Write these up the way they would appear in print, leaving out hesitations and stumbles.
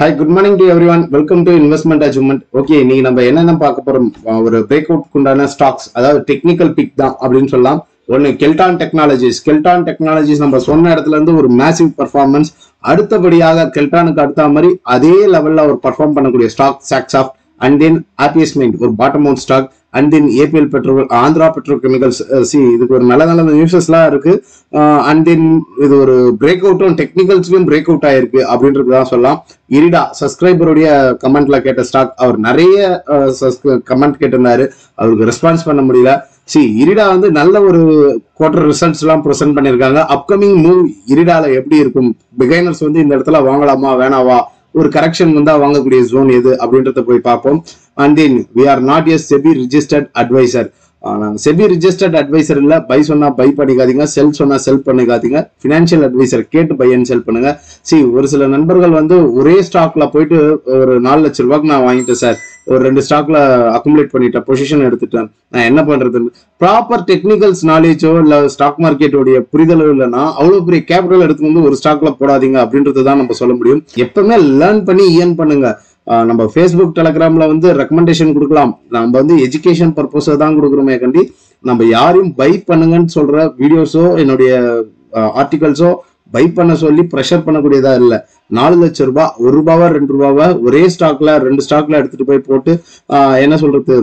Hi, good morning to everyone. Welcome to Investment Achievement. Okay, நீங்க நம்ம என்னென்ன பார்க்க போறோம் ஒரு பிரேக் அவுட் குண்டான ஸ்டாக்ஸ் அதாவது டெக்னிக்கல் பிக் தான் அப்படின்னு சொல்லலாம். ஒன்னு கெல்டான் டெக்னாலஜிஸ் நம்ம சொன்ன இடத்துல இருந்து ஒரு மேசிவ் பர்ஃபார்மன்ஸ். அடுத்தபடியாக கெல்டானுக்கு அடுத்த மாதிரி அதே லெவல்ல ஒரு பர்ஃபார்ம் பண்ணக்கூடிய stock Saksoft and then RBS mind ஒரு bottom out stock and then APL petrol Andhra petrochemicals இதுக்கு ஒரு நல்ல நல்ல நியூஸஸ்லாம் இருக்கு. அண்ட் தென் இது ஒரு பிரேக் அவுட்டும் டெக்னிக்கல்ஸ்லயும் பிரேக் அவுட் ஆயிருக்கு அப்படின்றது தான் சொல்லலாம். இரிடா சப்ஸ்கிரைபருடைய கமெண்ட்ல கேட்ட ஸ்டாக், அவர் நிறைய கமெண்ட் கேட்டிருந்தாரு, அவருக்கு ரெஸ்பான்ஸ் பண்ண முடியல. இரிடா வந்து நல்ல ஒரு குவார்டர் ரிசல்ட்ஸ் எல்லாம் ப்ரெசென்ட் பண்ணிருக்காங்க. அப்கமிங் மூவ் இரிடால எப்படி இருக்கும், பிகைனர்ஸ் வந்து இந்த இடத்துல வாங்கலாமா வேணாவா, ஒரு கரெக்ஷன் வந்தா வாங்கக்கூடிய ஜோன் எது அப்படின்றத போய் பார்ப்போம். And then we are not a SEBI registered advisor. SEBI registered advisor இல்ல, பை சொன்னா பை பண்ணிக்காதீங்க, செல் சொன்னா செல் பண்ணிக்காதீங்க. பினான்சியல் அட்வைசர் கேட்டு பை அண்ட் செல் பண்ணுங்க. ஒரு சில நண்பர்கள் வந்து ஒரே ஸ்டாக்ல போயிட்டு ஒரு 4 லட்சம் ரூபாய்க்கு நான் வாங்கிட்டேன் சார், ஒரு 2 ஸ்டாக்ல அக்குமுலேட் பண்ணிட்டேன், பொசிஷன் எடுத்துட்டேன், நான் என்ன பண்றது, ப்ராப்பர் டெக்னிக்கல்ஸ் நாலேஜோ இல்ல ஸ்டாக் மார்க்கெட்டோடைய புரிதலோ இல்லைன்னா அவ்வளவு பெரிய கேபிட்டல் எடுத்து வந்து ஒரு ஸ்டாக்ல போடாதீங்க அப்படின்றது தான் நம்ம சொல்ல முடியும். எப்பவுமே லேர்ன் பண்ணி ஏர்ன் பண்ணுங்க. நம்ம ஃபேஸ்புக் டெலகிராம்ல வந்து ரெக்கமெண்டேஷன் கொடுக்கலாம், நம்ம வந்து எஜுகேஷன் பர்பஸ் தான் கொடுக்குறோமே கண்டி நம்ம யாரையும் பை பண்ணுங்கன்னு சொல்ற வீடியோஸோ என்னுடைய ஆர்டிகல்ஸோ பை பண்ண சொல்லி ப்ரெஷர் பண்ணக்கூடியதா இல்லை. 4 லட்சம் ரூபாய், 1 ரூபாவா 2 ரூபாவா ஒரே ஸ்டாக்ல 2 ஸ்டாக்ல எடுத்துட்டு போய் போட்டு என்ன சொல்றது,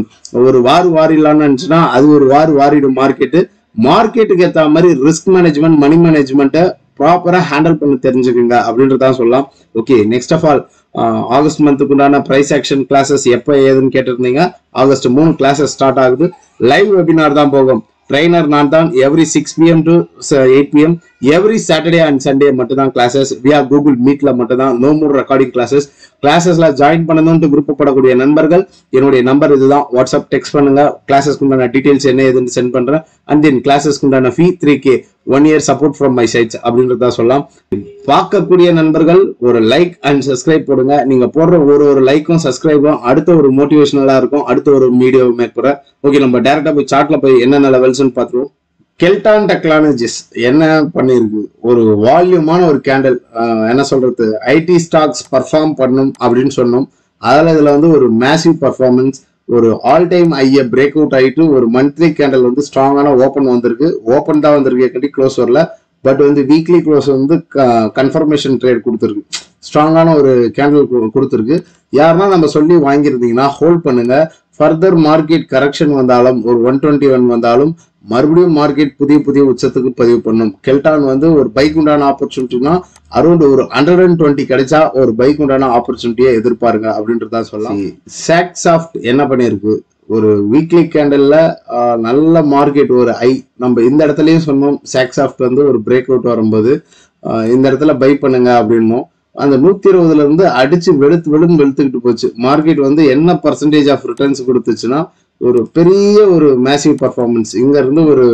ஒரு வாரிடலான்னு நினைச்சுன்னா அது ஒரு வாரிடும் மார்க்கெட்டுக்கு ஏற்ற மாதிரி ரிஸ்க் மேனேஜ்மெண்ட் மணி மேனேஜ்மெண்ட்டை ப்ராப்பரா ஹேண்டில் பண்ண தெரிஞ்சுக்குங்க அப்படின்றதான் சொல்லலாம். Okay, next of all August மந்த்துக்கு உண்டான பிரைஸ் ஆக்ஷன் கிளாஸஸ் எப்போ ஏதுன்னு கேட்டிருந்தீங்க. ஆகஸ்ட் 3 கிளாஸஸ் ஸ்டார்ட் ஆகுது. லைவ் வெபினார் தான் போகும். ட்ரைனர் நான் தான். Every 6 PM to 8 PM every Saturday and Sunday மட்டும் தான் கிளாஸஸ். வியா கூகுள் மீட்ல மட்டும் தான், நோ மோர் ரெக்கார்டிங் கிளாஸஸ்ல ஜாயின் பண்ணணும்னு விருப்பப்படக்கூடிய நண்பர்கள் என்னுடைய நம்பர் இதுதான், வாட்ஸ்அப் டெக்ஸ்ட் பண்ணுங்க. கிளாஸஸ்க்கு உண்டான டீடைல்ஸ் என்ன ஏதுன்னு சென்ட் பண்றேன். அண்ட் தென் கிளாஸஸ்க்கு உண்டான fee 3K 1 year support from my sides அப்படின்றத சொல்லலாம். பார்க்கக்கூடிய நண்பர்கள் ஒரு லைக் அண்ட் சப்ஸ்கிரைப் போடுங்க. நீங்க போடுற ஒரு லைக்கும் சப்ஸ்கிரைபும் அடுத்த ஒரு மோட்டிவேஷனலா இருக்கும், அடுத்த ஒரு வீடியோ மேக் போறேன். ஓகே, நம்ம டைரக்டா போய் சார்ட்ல போய் என்னென்ன லெவல்ஸ்ன்னு பார்த்துருவோம். கெல்டான் டெக்னாலஜிஸ் என்ன பண்ணிருக்கு, ஒரு வால்யூமான ஒரு கேண்டில், என்ன சொல்றது, ஐடி ஸ்டாக்ஸ் பர்ஃபார்ம் பண்ணும் அப்படின்னு சொன்னோம். அதில் இதுல வந்து ஒரு மேசிவ் பர்ஃபார்மன்ஸ், ஒரு ஆல் டைம் ஐய பிரேக் அவுட் ஆயிட்டு ஒரு மந்த்லி கேண்டில் வந்து ஸ்ட்ராங்கான ஓப்பன் வந்திருக்கு. ஓப்பன் தான் வந்திருக்கு, கட்டி க்ளோஸ் வரல. பட் வந்து வீக்லி க்ளோஸ் வந்து கன்ஃபர்மேஷன் ட்ரேட் கொடுத்துருக்கு, ஸ்ட்ராங்கான ஒரு கேண்டில் கொடுத்துருக்கு. யாருன்னா நம்ம சொல்லி வாங்கியிருந்தீங்கன்னா ஹோல்ட் பண்ணுங்க. ஃபர்தர் மார்க்கெட் கரெக்ஷன் வந்தாலும் ஒரு 121 வந்தாலும் மறுபடியும் மார்க்கெட் புதிய உச்சத்துக்கு பதிவு பண்ணும். கெல்டான் வந்து ஒரு பைக் உண்டான ஆப்பர்ச்சுனிட்டினா அரௌண்ட் ஒரு 120 கிடைச்சா ஒரு பைக் உண்டான ஆப்பர்ச்சுனிட்டியை எதிர்பாருங்க அப்படின்றதா சொல்லலாம். சாக்ஸாஃப்ட் என்ன பண்ணிருக்கு, ஒரு வீக்லி கேண்டல்ல நல்ல மார்க்கெட் ஒரு நம்ம இந்த இடத்துலயும் சொன்னோம், சாக்ஸாஃப்ட் வந்து ஒரு பிரேக் அவுட் வரும்போது இந்த இடத்துல பை பண்ணுங்க அப்படின்னும். அந்த 120ல இருந்து அடிச்சு வெளுத்துக்கிட்டு போச்சு. மார்க்கெட் வந்து என்ன பர்சன்டேஜ் ஆஃப் ரிட்டர்ன்ஸ் கொடுத்துச்சுன்னா ஒரு பெரிய ஒரு மேசிவ் பர்ஃபார்மன்ஸ், இங்க இருந்து ஒரு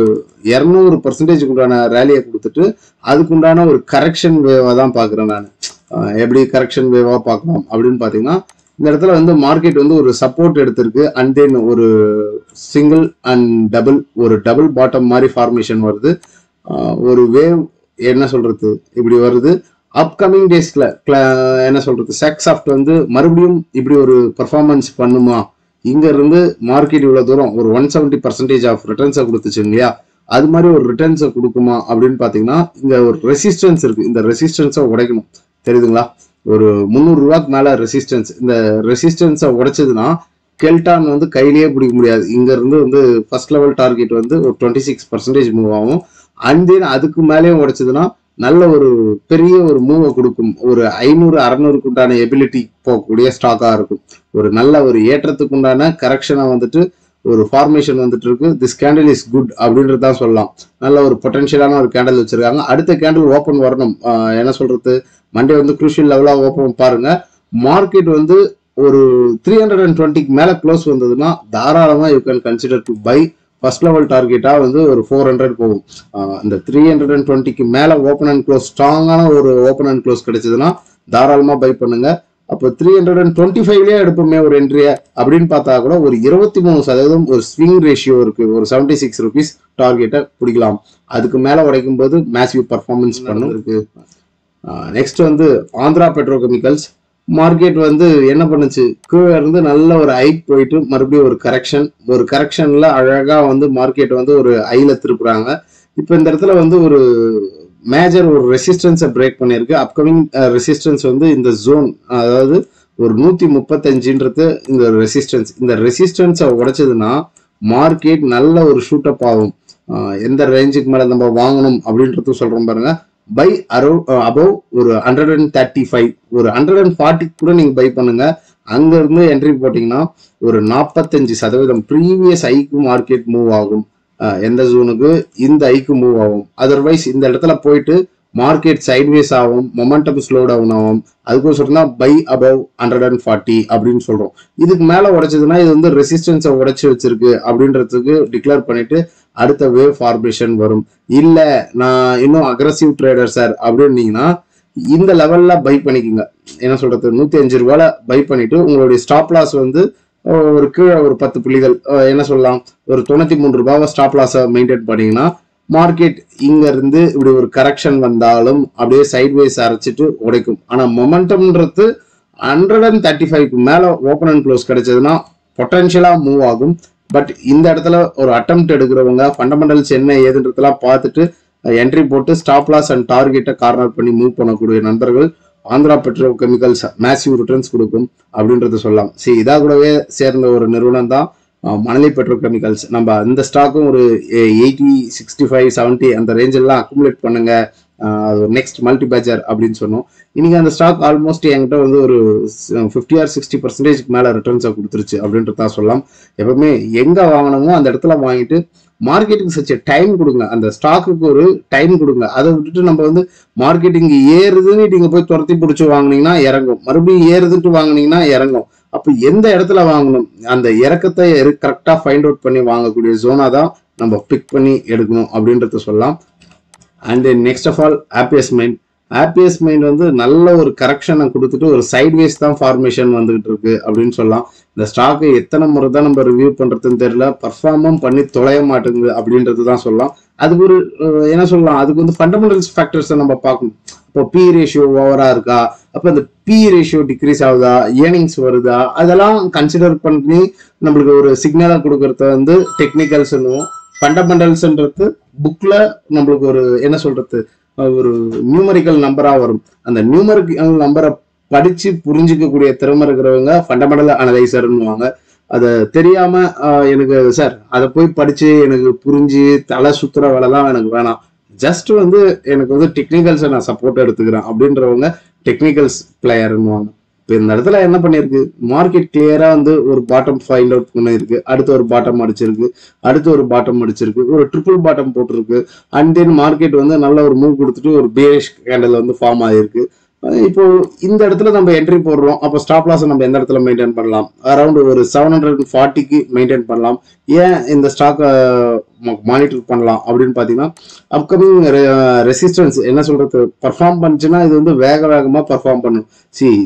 200% உண்டான ரேலியை கொடுத்துட்டு அதுக்குண்டான ஒரு கரெக்ஷன் வேவா தான் பாக்குறேன் நான். எப்படி கரெக்ஷன் வேவா பார்க்கலாம் அப்படின்னு பாத்தீங்கன்னா, இந்த இடத்துல வந்து மார்க்கெட் வந்து ஒரு சப்போர்ட் எடுத்திருக்கு. அண்ட் தென் ஒரு சிங்கிள் அண்ட் டபுள் பாட்டம் மாதிரி ஃபார்மேஷன் வருது. ஒரு வேவ் என்ன சொல்றது இப்படி வருது. அப்கமிங் டேஸ்ல என்ன சொல்றது, சாக்ஸாஃப்ட் வந்து மறுபடியும் இப்படி ஒரு பர்ஃபார்மன்ஸ் பண்ணுமா, இங்க இருந்து மார்க்கெட் இவ்வளவு தூரம் ஒரு 170% ஆஃப் ரிட்டர்ன்ஸை கொடுத்துச்சு இல்லையா, அது மாதிரி ஒரு ரிட்டர்ன்ஸை கொடுக்குமா அப்படின்னு பாத்தீங்கன்னா இங்க ஒரு ரெசிஸ்டன்ஸ் இருக்கு. இந்த ரெசிஸ்டன்ஸை உடைக்கணும், தெரியுதுங்களா, ஒரு 300 ரூபாய்க்கு மேல ரெசிஸ்டன்ஸ். இந்த ரெசிஸ்டன்ஸை உடைச்சதுன்னா கெல்டான் வந்து கையிலேயே பிடிக்க முடியாது. இங்க இருந்து வந்து ஃபர்ஸ்ட் லெவல் டார்கெட் வந்து ஒரு 26% மூவ் ஆகும். அண்ட் தென் அதுக்கு மேலேயும் உடைச்சதுன்னா நல்ல ஒரு பெரிய ஒரு மூவை கொடுக்கும். ஒரு 500-600 உண்டான எபிலிட்டி போகக்கூடிய ஸ்டாக்கா இருக்கும். ஒரு நல்ல ஒரு ஏற்றத்துக்கு உண்டான கரெக்ஷனா வந்துட்டு ஒரு ஃபார்மேஷன் வந்துட்டு இருக்கு. திஸ் கேண்டில் இஸ் குட் அப்படின்றதான் சொல்லலாம். நல்ல ஒரு பொட்டன்ஷியலான ஒரு கேண்டில் வச்சிருக்காங்க. அடுத்த கேண்டில் ஓப்பன் வரணும், என்ன சொல்றது, மண்டே வந்து குரூஷியல் லெவலா ஓப்பன் பாருங்க. மார்க்கெட் வந்து ஒரு 320க்கு மேல க்ளோஸ் வந்ததுன்னா தாராளமா you can consider to buy. First level டார்கெட்டா வந்து ஒரு 400 போகும். இந்த 320க்கு மேல ஓப்பன் அண்ட் க்ளோஸ், ஸ்ட்ராங்கான ஒரு ஓப்பன் அண்ட் க்ளோஸ் கிடைச்சதுன்னா தாராளமா பை பண்ணுங்க. அப்போ 325லயே எடுப்போமே ஒரு என்ட்ரியா அப்படின்னு பார்த்தா கூட ஒரு 23% ஒரு ஸ்விங் ரேஷியோ இருக்கு. ஒரு 76 rupees டார்கெட்டை பிடிக்கலாம். அதுக்கு மேல உடைக்கும் போது மேசிவ் பர்ஃபார்மன்ஸ் பண்ணும் இருக்கு. நெக்ஸ்ட் வந்து ஆந்திரா பெட்ரோ கெமிக்கல்ஸ். மார்க்கெட் வந்து என்ன பண்ணுச்சு, கீழே இருந்து நல்ல ஒரு ஹைக் போயிட்டு மறுபடியும் ஒரு கரெக்ஷன்ல அழகா வந்து மார்க்கெட் வந்து ஒரு ஐல திருப்புறாங்க. இப்போ இந்த இடத்துல வந்து ஒரு மேஜர் ஒரு ரெசிஸ்டன்ஸை பிரேக் பண்ணியிருக்கு. அப்கமிங் ரெசிஸ்டன்ஸ் வந்து இந்த ஜோன், அதாவது ஒரு 135ன்றது இந்த ரெசிஸ்டன்ஸை உடைச்சதுன்னா மார்க்கெட் நல்ல ஒரு ஷூட் அப் ஆகும். எந்த ரேஞ்சுக்கு மேல நம்ம வாங்கணும் அப்படின்றது சொல்றோம் பாருங்க. பை அபவ் ஒரு 135, ஒரு 140 கூட நீங்க பை பண்ணுங்க. அங்க இருந்து என்ட்ரி போட்டீங்கன்னா ஒரு 45% ப்ரீவியஸ் ஐக்கு மார்க்கெட் மூவ் ஆகும். எந்த ஜோனுக்கு இந்த ஐக்கு மூவ் ஆகும். அதர்வைஸ் இந்த இடத்துல போயிட்டு மார்க்கெட் சைட்வேஸ் ஆகும், மொமெண்டம் ஸ்லோ டவுன் ஆகும். அதுக்கோசரம் தான் பை அபவ் 140 அப்படின்னு சொல்றோம். இதுக்கு மேல உடைச்சதுன்னா இது வந்து ரெசிஸ்டன்ஸை உடைச்சு வச்சிருக்கு அப்படின்றதுக்கு டிக்ளேர் பண்ணிட்டு அடுத்த வேவ் ஃபார்மேஷன் வரும். இல்ல நான் இன்னும் அக்ரஸிவ் ட்ரேடர் சார் அப்படின்னீங்கன்னா இந்த லெவல்ல பை பண்ணிக்கோங்க. என்ன சொல்றது, 105 ரூபாயில பை பண்ணிட்டு உங்களுடைய ஸ்டாப் லாஸ் வந்து ஒரு கீழே ஒரு 10 புள்ளிகள், என்ன சொல்லலாம், ஒரு 93 ரூபாவை ஸ்டாப் லாஸை மெயின்டைன் பண்ணீங்கன்னா மார்க்கெட் இங்க இருந்து இப்படி ஒரு கரெக்ஷன் வந்தாலும் அப்படியே சைட்வேஸ் அரைச்சிட்டு உடைக்கும். ஆனா மொமெண்டம்ன்றது 135க்கு மேல ஓப்பன் அண்ட் க்ளோஸ் கிடைச்சதுன்னா பொட்டன்ஷியலா மூவ் ஆகும். பட் இந்த இடத்துல ஒரு அட்டெம்ப்ட் எடுக்கிறவங்க ஃபண்டமெண்டல்ஸ் என்ன ஏதுன்றதெல்லாம் பார்த்துட்டு என்ட்ரி போட்டு ஸ்டாப் லாஸ் அண்ட் டார்கெட்டை கார்னர் பண்ணி மூவ் பண்ணக்கூடிய நண்பர்கள் Andhra petrochemicals massive returns கொடுக்கும் அப்படின்றது சொல்லலாம். சரி, இதா கூடவே சேர்ந்த ஒரு நிறுவனம் தான் மணலி பெட்ரோ கெமிக்கல்ஸ். நம்ம அந்த ஸ்டாக்கும் ஒரு 80, 65, 70 அந்த ரேஞ்செல்லாம் அக்குமுலேட் பண்ணுங்க, நெக்ஸ்ட் மல்டி பேச்சர் அப்படின்னு சொன்னோம். இன்னைக்கு அந்த ஸ்டாக் ஆல்மோஸ்ட் என்கிட்ட வந்து ஒரு 50 or 60% மேல ரிட்டர்ன்ஸை கொடுத்துருச்சு அப்படின்றது தான் சொல்லலாம். எப்பவுமே எங்க வாங்கணுமோ அந்த இடத்துல வாங்கிட்டு மார்க்கெட்டுக்கு சச்ச டைம் கொடுங்க, அந்த ஸ்டாக்குக்கு ஒரு டைம் கொடுங்க. அதை விட்டுட்டு நம்ம வந்து மார்க்கெட்டிங் ஏறுதுன்னு நீங்க போய் துரத்தி பிடிச்சி வாங்கினீங்கன்னா இறங்கும், மறுபடியும் ஏறுதுட்டு வாங்கினீங்கன்னா இறங்கும். அப்போ எந்த இடத்துல வாங்கணும், அந்த இறக்கத்தை கரெக்டா ஃபைண்ட் அவுட் பண்ணி வாங்கக்கூடிய ஜோனா தான் நம்ம பிக் பண்ணி எடுக்கணும் அப்படின்றத சொல்லலாம். And next of all happiest mind வந்து நல்ல ஒரு கரெக்ஷனை கொடுத்துட்டு ஒரு சைட்வேஸ் தான் ஃபார்மேஷன் வந்துகிட்டு இருக்கு அப்படின்னு சொல்லலாம். இந்த ஸ்டாக்கை எத்தனை முறை தான் நம்ம ரிவ்யூ பண்றதுன்னு தெரியல, பர்ஃபார்மும் பண்ணி தொலைய மாட்டேங்குது அப்படின்றது தான் சொல்லலாம். அதுக்கு ஒரு என்ன சொல்லலாம், அதுக்கு வந்து ஃபண்டமெண்டல்ஸ் ஃபேக்டர்ஸை நம்ம பார்க்கணும். இப்போ பி ரேஷியோ ஓவரா இருக்கா, அப்போ அந்த பி ரேஷியோ டிக்ரீஸ் ஆகுதா, ஏர்னிங்ஸ் வருதா, அதெல்லாம் கன்சிடர் பண்ணி நம்மளுக்கு ஒரு சிக்னலாக கொடுக்கறத வந்து டெக்னிக்கல்ஸ் சொல்லுவோம். ஃபண்டமெண்டல்ஸ்ன்றது புக்ல நம்மளுக்கு ஒரு என்ன சொல்றது, ஒரு நியூமரிக்கல் நம்பரா வரும். அந்த நியூமரிக்கல் நம்பரை படிச்சு புரிஞ்சுக்கக்கூடிய திறமை இருக்கிறவங்க ஃபண்டமெண்டல் அனலைசர்னுவாங்க. அதை தெரியாம எனக்கு சார் அதை போய் படிச்சு எனக்கு புரிஞ்சு தலை சுத்துற வேலைலாம் எனக்கு வேணாம், ஜஸ்ட் வந்து எனக்கு வந்து டெக்னிக்கல்ஸை நான் சப்போர்ட் எடுத்துக்கிறேன் அப்படின்றவங்க டெக்னிக்கல்ஸ் பிளேயர்னுவாங்க. இப்போ இந்த இடத்துல என்ன பண்ணிருக்கு, மார்க்கெட் கிளியரா வந்து ஒரு பாட்டம் ஃபைண்ட் அவுட் பண்ணிருக்கு, அடுத்து ஒரு பாட்டம் அடிச்சிருக்கு, அடுத்து ஒரு பாட்டம் அடிச்சிருக்கு, ஒரு ட்ரிபிள் பாட்டம் போட்டிருக்கு. அண்ட் தென் மார்க்கெட் வந்து நல்ல ஒரு மூவ் கொடுத்துட்டு ஒரு பேரிஷ் கேண்டல் வந்து ஃபார்ம் ஆகிருக்கு. இப்போ இந்த இடத்துல நம்ம என்ட்ரி போடுறோம். அப்போ ஸ்டாப் லாஸ் நம்ம எந்த இடத்துல மெயின்டைன் பண்ணலாம், அரௌண்ட் ஒரு 740க்கு மெயின்டைன் பண்ணலாம். ஏன் இந்த ஸ்டாக்கை மானிட்டர் பண்ணலாம் அப்படின்னு பார்த்தீங்கன்னா, அப்கமிங் ரெசிஸ்டன்ஸ் என்ன சொல்றது பர்ஃபார்ம் பண்ணுச்சுன்னா இது வந்து வேகமா பர்ஃபார்ம் பண்ணும்.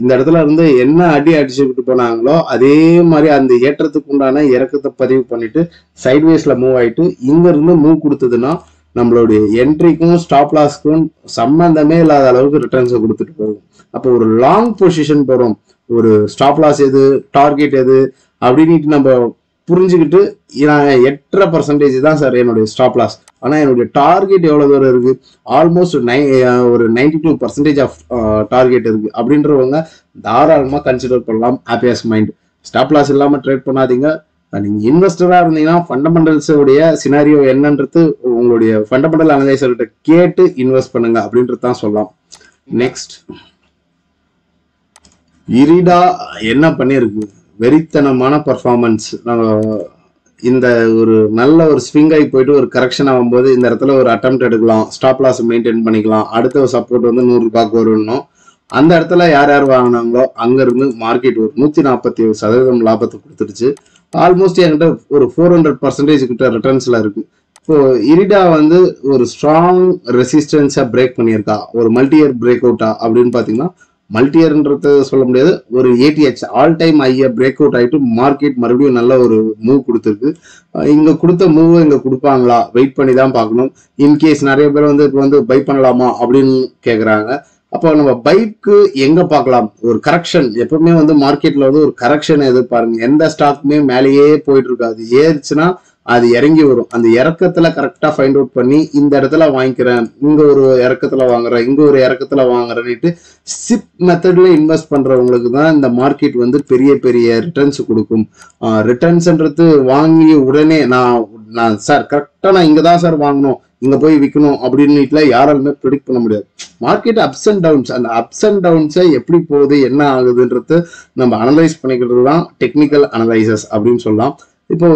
இந்த இடத்துல இருந்து என்ன அடிச்சுக்கிட்டு போனாங்களோ அதே மாதிரி அந்த ஏற்றத்துக்கு உண்டான இறக்கத்தை பதிவு பண்ணிட்டு சைட்வேஸ்ல மூவ் ஆயிட்டு இங்க இருந்து மூவ் கொடுத்ததுன்னா நம்மளுடைய என்ட்ரிக்கும் ஸ்டாப் லாஸ்க்கும் சம்பந்தமே இல்லாத அளவுக்கு ரிட்டர்ன்ஸை கொடுத்துட்டு போகும். அப்போ ஒரு லாங் பொசிஷன் போறோம், ஒரு ஸ்டாப் லாஸ் எது, டார்கெட் எது அப்படின்னு நம்ம புரிஞ்சுக்கிட்டு 8% தான் சார் என்னுடைய ஸ்டாப் லாஸ், ஆனா என்னுடைய டார்கெட் எவ்வளவு தூரம் இருக்கு, ஆல்மோஸ்ட் ஒரு 92% ஆஃப் டார்கெட் இருக்கு அப்படின்றவங்க தாராளமா கன்சிடர் பண்ணலாம் ஹாப்பியஸ்ட் மைண்ட். ஸ்டாப் லாஸ் இல்லாம ட்ரேட் பண்ணாதீங்க. நீங்க இன்வெஸ்டரா இருந்தீங்கன்னா ஃபண்டமெண்டல்ஸ் உடைய சினாரியோ என்னன்றது உங்களுடைய ஃபண்டமெண்டல் அனலைசர்கிட்ட கேட்டு இன்வெஸ்ட் பண்ணுங்க அப்படின்றது தான் சொல்லலாம். நெக்ஸ்ட், இரிடா என்ன பண்ணிருக்கு, வெறித்தனமான பர்ஃபார்மன்ஸ். இந்த ஒரு நல்ல ஒரு ஸ்விங் ஆகி போயிட்டு ஒரு கரெக்ஷன் ஆகும்போது இந்த இடத்துல ஒரு அட்டெம்ப்ட் எடுக்கலாம், ஸ்டாப் லாஸ் மெயின்டைன் பண்ணிக்கலாம், அடுத்த ஒரு சப்போர்ட் வந்து 100 ரூபாய்க்கு வரணும். அந்த இடத்துல யார் யார் வாங்கினாங்களோ அங்க இருந்து மார்க்கெட் ஒரு 147% லாபத்தை கொடுத்துருச்சு. ஆல்மோஸ்ட் என்கிட்ட ஒரு 400% கிட்ட ரிட்டர்ன்ஸ்ல இருக்கு. இப்போ இரிடா வந்து ஒரு ஸ்ட்ராங் ரெசிஸ்டன்ஸா பிரேக் பண்ணியிருக்கா, ஒரு மல்டி இயர் பிரேக் அவுட்டா அப்படின்னு பாத்தீங்கன்னா மல்டி இயர்ன்றது சொல்ல முடியாது, ஒரு ATH ஆல் டைம் ஐயா பிரேக் அவுட் ஆயிட்டு மார்க்கெட் மறுபடியும் நல்ல ஒரு மூவ் கொடுத்துருக்கு. இங்க கொடுத்த மூவ் இங்க கொடுப்பாங்களா, வெயிட் பண்ணி தான் பார்க்கணும். இன்கேஸ் நிறைய பேர் வந்து இப்போ வந்து பை பண்ணலாமா அப்படின்னு கேட்குறாங்க. அப்போ நம்ம பைக்கு எங்க பார்க்கலாம்? ஒரு கரெக்ஷன் எப்பவுமே வந்து மார்க்கெட்ல வந்து ஒரு கரெக்ஷன் எதிர்பாருங்க. எந்த ஸ்டாக்குமே மேலேயே போயிட்டு இருக்காது. ஏறுச்சுன்னா அது இறங்கி வரும். அந்த இறக்கத்துல கரெக்டா ஃபைண்ட் அவுட் பண்ணி இந்த இடத்துல வாங்கிக்கிறேன், இங்க ஒரு இறக்கத்துல வாங்குறேன், இங்க ஒரு இறக்கத்துல வாங்குறேன்னுட்டு சிப் மெத்தட்ல இன்வெஸ்ட் பண்றவங்களுக்கு தான் இந்த மார்க்கெட் வந்து பெரிய பெரிய ரிட்டர்ன்ஸ் கொடுக்கும். ரிட்டர்ன்ஸ்ன்றது வாங்கி உடனே நான் சார் கரெக்டா நான் இங்கதான் சார் வாங்கணும், இங்க போய் விற்கணும் அப்படின்னு யாராலுமே ப்ரெடிக்ட் பண்ண முடியாது. மார்க்கெட் அப்ஸ் அண்ட் டவுன்ஸ், அந்த அப்ஸ் அண்ட் டவுன்ஸை எப்படி போகுது என்ன ஆகுதுன்றது நம்ம அனலைஸ் பண்ணிக்கிறது தான் டெக்னிக்கல் அனலைசஸ் அப்படின்னு சொல்லலாம். இப்போ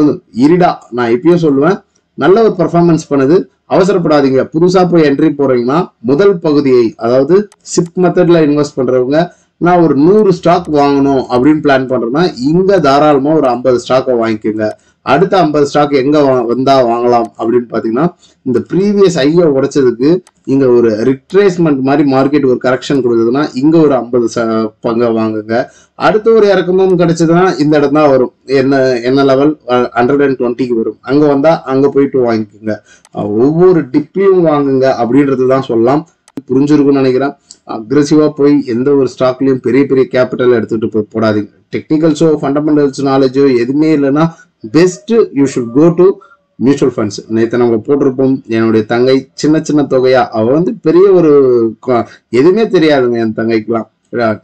இரிடா நான் எப்பயும் சொல்லுவேன், நல்ல ஒரு பெர்ஃபார்மன்ஸ் பண்ணுது, அவசரப்படாதீங்க. புதுசா போய் என்ட்ரி போறீங்கன்னா முதல் பகுதியை, அதாவது சிப் மெத்தட்ல இன்வெஸ்ட் பண்றவங்க நான் ஒரு 100 ஸ்டாக் வாங்கணும் அப்படின்னு பிளான் பண்றேன்னா இங்க தாராளமா ஒரு 50 ஸ்டாக்கை வாங்கிக்கோங்க. அடுத்த 50 ஸ்டாக் எங்க வந்தா வாங்கலாம் அப்படின்னு பாத்தீங்கன்னா, இந்த ப்ரீவியஸ் ஐயை உடைச்சதுக்கு இங்க ஒரு ரிட்ரேஸ்மெண்ட் மாதிரி மார்க்கெட் ஒரு கரெக்ஷன் கொடுக்குதுன்னா இங்க ஒரு 50 பங்கை வாங்குங்க. அடுத்த ஒரு இறக்கமும் கிடைச்சதுன்னா இந்த இடம் தான் வரும். என்ன லெவல் 120க்கு வரும். அங்க வந்தா அங்க போயிட்டு வாங்கிக்கோங்க. ஒவ்வொரு டிப்லையும் வாங்குங்க அப்படின்றதுதான் சொல்லலாம். புரிஞ்சிருக்கும்னு நினைக்கிறேன். அக்ரெசிவா போய் எந்த ஒரு ஸ்டாக்லயும் பெரிய பெரிய கேபிட்டல் எடுத்துட்டு போய் போடாதீங்க. டெக்னிக்கல்ஸோ ஃபண்டமெண்டல்ஸ் நாலேஜோ எதுவுமே இல்லைன்னா best you should go to mutual funds. நேற்று நம்ம போட்டிருப்போம், என்னுடைய தங்கை சின்ன சின்ன தொகையா, அவ வந்து பெரிய ஒரு எதுவுமே தெரியாதுங்க என் தங்கைக்குலாம்.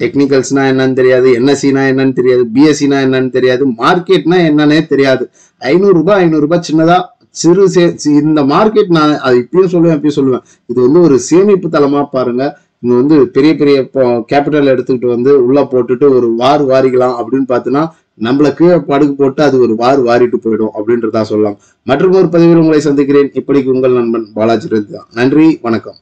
டெக்னிக்கல்ஸ்னா என்னன்னு தெரியாது, என்எஸ்சினா என்னன்னு தெரியாது, பிஎஸ்சினா என்னன்னு தெரியாது, மார்க்கெட்னா என்னன்னே தெரியாது. 500 ரூபாய் சின்னதா சிறு இந்த மார்க்கெட் நான் அது இப்பயும் சொல்லுவேன், இது வந்து ஒரு சேமிப்பு தளமா பாருங்க. இங்க வந்து பெரிய பெரிய கேபிட்டல் எடுத்துக்கிட்டு வந்து உள்ள போட்டுட்டு ஒரு வாரிக்கலாம் அப்படின்னு பார்த்தீங்கன்னா நம்மள கீழே படுக்கு போட்டு அது ஒரு வாரிட்டு போயிடும் அப்படின்றதா சொல்லலாம். மற்றும் ஒரு பதிவில் உங்களை சந்திக்கிறேன். இப்படிக்கு உங்கள் நண்பன் பாலாஜி. நன்றி, வணக்கம்.